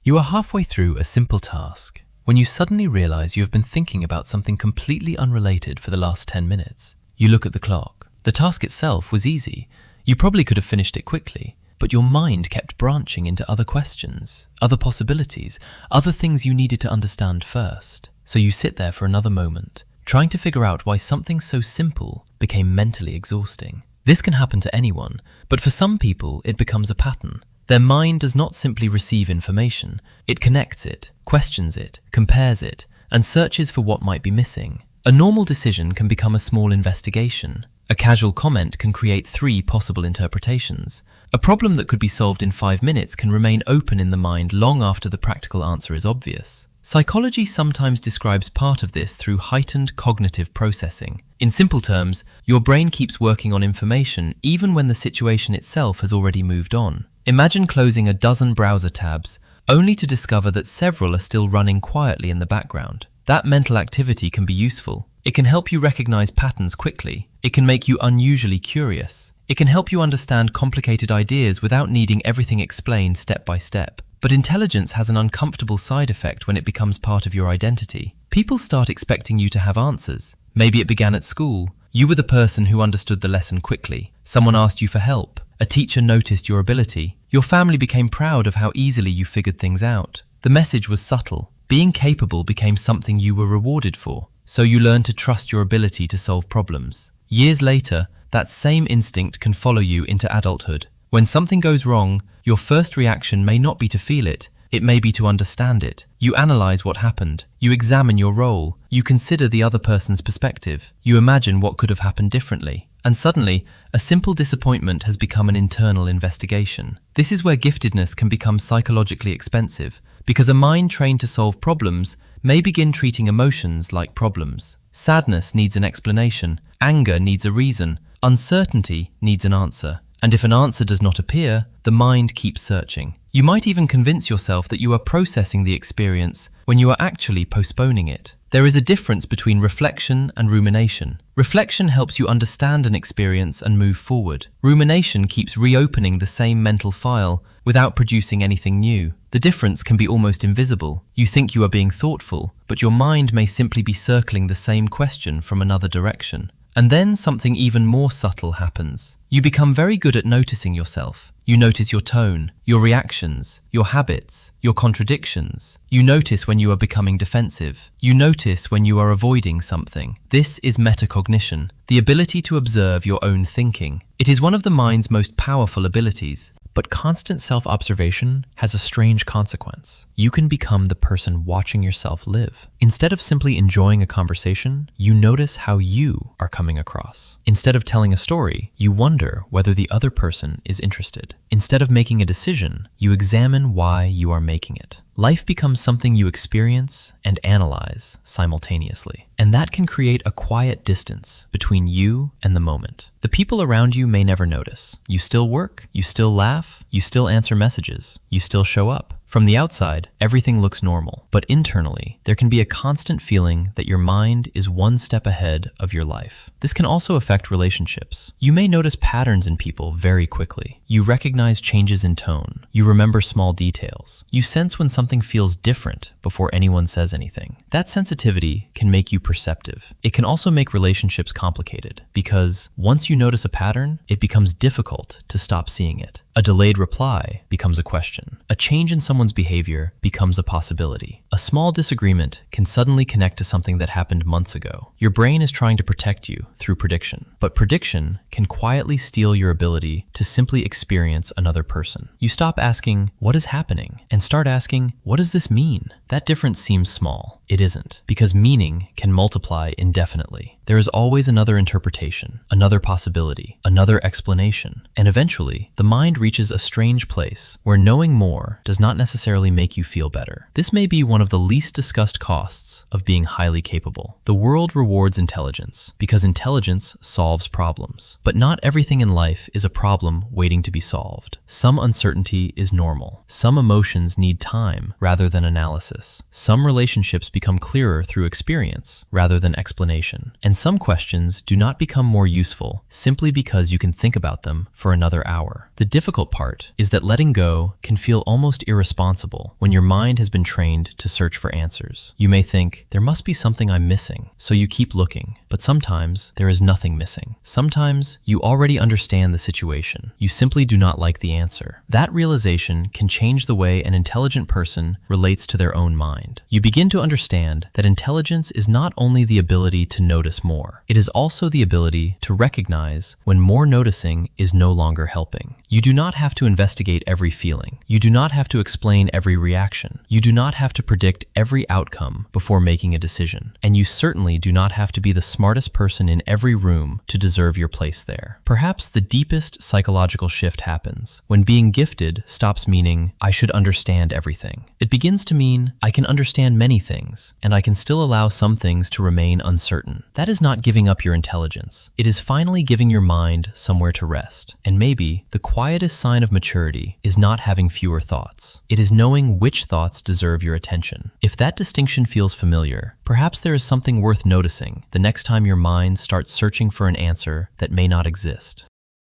You are halfway through a simple task when you suddenly realize you have been thinking about something completely unrelated for the last 10 minutes. You look at the clock. The task itself was easy. You probably could have finished it quickly, but your mind kept branching into other questions, other possibilities, other things you needed to understand first. So you sit there for another moment, trying to figure out why something so simple became mentally exhausting. This can happen to anyone, but for some people it becomes a pattern. Their mind does not simply receive information, it connects it, questions it, compares it, and searches for what might be missing. A normal decision can become a small investigation. A casual comment can create 3 possible interpretations. A problem that could be solved in 5 minutes can remain open in the mind long after the practical answer is obvious. Psychology sometimes describes part of this through heightened cognitive processing. In simple terms, your brain keeps working on information even when the situation itself has already moved on. Imagine closing a dozen browser tabs, only to discover that several are still running quietly in the background. That mental activity can be useful. It can help you recognize patterns quickly. It can make you unusually curious. It can help you understand complicated ideas without needing everything explained step by step. But intelligence has an uncomfortable side effect when it becomes part of your identity. People start expecting you to have answers. Maybe it began at school. You were the person who understood the lesson quickly. Someone asked you for help. A teacher noticed your ability. Your family became proud of how easily you figured things out. The message was subtle. Being capable became something you were rewarded for. So you learned to trust your ability to solve problems. Years later, that same instinct can follow you into adulthood. When something goes wrong, your first reaction may not be to feel it. It may be to understand it. You analyze what happened. You examine your role. You consider the other person's perspective. You imagine what could have happened differently. And suddenly, a simple disappointment has become an internal investigation. This is where giftedness can become psychologically expensive, because a mind trained to solve problems may begin treating emotions like problems. Sadness needs an explanation. Anger needs a reason. Uncertainty needs an answer. And if an answer does not appear, the mind keeps searching. You might even convince yourself that you are processing the experience when you are actually postponing it. There is a difference between reflection and rumination. Reflection helps you understand an experience and move forward. Rumination keeps reopening the same mental file without producing anything new. The difference can be almost invisible. You think you are being thoughtful, but your mind may simply be circling the same question from another direction. And then something even more subtle happens. You become very good at noticing yourself. You notice your tone, your reactions, your habits, your contradictions. You notice when you are becoming defensive. You notice when you are avoiding something. This is metacognition, the ability to observe your own thinking. It is one of the mind's most powerful abilities. But constant self-observation has a strange consequence. You can become the person watching yourself live. Instead of simply enjoying a conversation, you notice how you are coming across. Instead of telling a story, you wonder whether the other person is interested. Instead of making a decision, you examine why you are making it. Life becomes something you experience and analyze simultaneously. And that can create a quiet distance between you and the moment. The people around you may never notice. You still work, you still laugh, you still answer messages, you still show up. From the outside, everything looks normal, but internally, there can be a constant feeling that your mind is one step ahead of your life. This can also affect relationships. You may notice patterns in people very quickly. You recognize changes in tone. You remember small details. You sense when something feels different before anyone says anything. That sensitivity can make you perceptive. It can also make relationships complicated, because once you notice a pattern, it becomes difficult to stop seeing it. A delayed reply becomes a question. A change in someone's behavior becomes a possibility. A small disagreement can suddenly connect to something that happened months ago. Your brain is trying to protect you through prediction, but prediction can quietly steal your ability to simply experience another person. You stop asking, "What is happening?" and start asking, "What does this mean?" That difference seems small. It isn't, because meaning can multiply indefinitely. There is always another interpretation, another possibility, another explanation, and eventually, the mind reaches a strange place where knowing more does not necessarily make you feel better. This may be one of the least discussed costs of being highly capable. The world rewards intelligence because intelligence solves problems. But not everything in life is a problem waiting to be solved. Some uncertainty is normal. Some emotions need time rather than analysis. Some relationships become clearer through experience rather than explanation. And some questions do not become more useful simply because you can think about them for another hour. The difficult part is that letting go can feel almost irresponsible when your mind has been trained to search for answers. You may think, there must be something I'm missing, so you keep looking. But sometimes there is nothing missing. Sometimes you already understand the situation. You simply do not like the answer. That realization can change the way an intelligent person relates to their own mind. You begin to understand that intelligence is not only the ability to notice more, it is also the ability to recognize when more noticing is no longer helping. You do not have to investigate every feeling. You do not have to explain every reaction. You do not have to predict every outcome before making a decision. And you certainly do not have to be the smartest person in every room to deserve your place there. Perhaps the deepest psychological shift happens when being gifted stops meaning, I should understand everything. It begins to mean, I can understand many things, and I can still allow some things to remain uncertain. That is not giving up your intelligence. It is finally giving your mind somewhere to rest. And maybe the quietest sign of maturity is not having fewer thoughts. It is knowing which thoughts deserve your attention. If that distinction feels familiar, perhaps there is something worth noticing the next time your mind starts searching for an answer that may not exist.